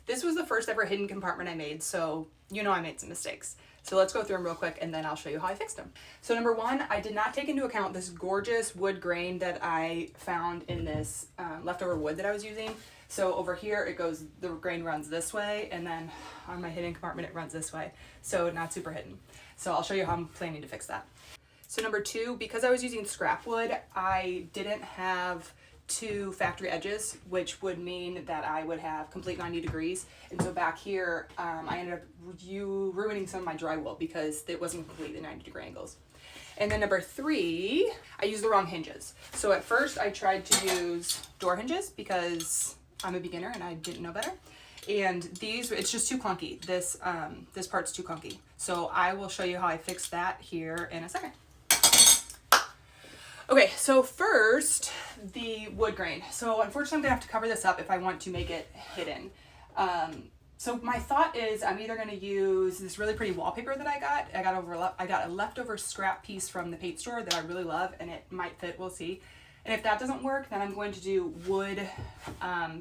This was the first ever hidden compartment I made, so you know I made some mistakes. So let's go through them real quick and then I'll show you how I fixed them. So number one, I did not take into account this gorgeous wood grain that I found in this leftover wood that I was using. So over here it goes, the grain runs this way, and then on my hidden compartment it runs this way. So not super hidden. So I'll show you how I'm planning to fix that. So number two, because I was using scrap wood, I didn't have two factory edges, which would mean that I would have complete 90 degrees. And so back here, I ended up ruining some of my drywall because it wasn't completely 90-degree angles. And then number three, I used the wrong hinges. So at first I tried to use door hinges because I'm a beginner and I didn't know better. And these, it's just too clunky. This part's too clunky. So I will show you how I fixed that here in a second. Okay, so first, the wood grain. So unfortunately, I'm gonna have to cover this up if I want to make it hidden. So my thought is I'm either gonna use this really pretty wallpaper that I got. I got a leftover scrap piece from the paint store that I really love, and it might fit, we'll see. And if that doesn't work, then I'm going to do wood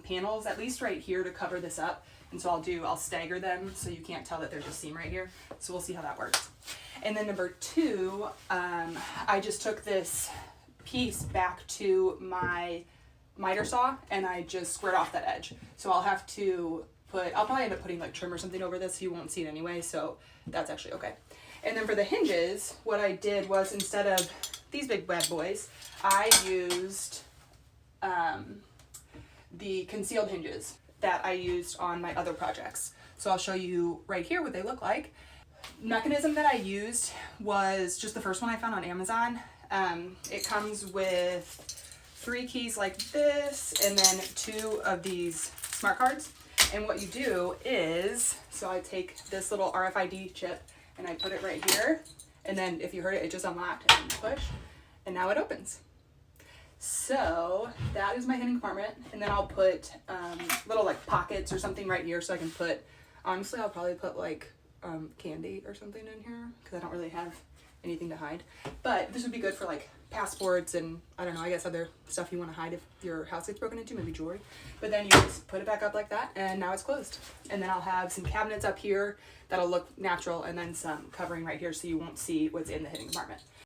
panels, at least right here, to cover this up. And so I'll stagger them so you can't tell that there's a seam right here. So we'll see how that works. And then number two, I just took this piece back to my miter saw and I just squared off that edge. So I'll probably end up putting like trim or something over this so you won't see it anyway, so that's actually okay. And then for the hinges, what I did was, instead of these big bad boys, I used the concealed hinges that I used on my other projects. So I'll show you right here what they look like. Mechanism that I used was just the first one I found on Amazon. It comes with 3 keys like this and then 2 of these smart cards. And what you do is, so I take this little RFID chip and I put it right here, and then if you heard it, it just unlocked and push, and now it opens. So that is my hidden compartment, and then I'll put little like pockets or something right here so I can put, honestly I'll probably put like candy or something in here because I don't really have anything to hide. But this would be good for like passports and I don't know, I guess other stuff you want to hide if your house gets broken into, maybe jewelry. But then you just put it back up like that and now it's closed. And then I'll have some cabinets up here that'll look natural and then some covering right here so you won't see what's in the hidden compartment.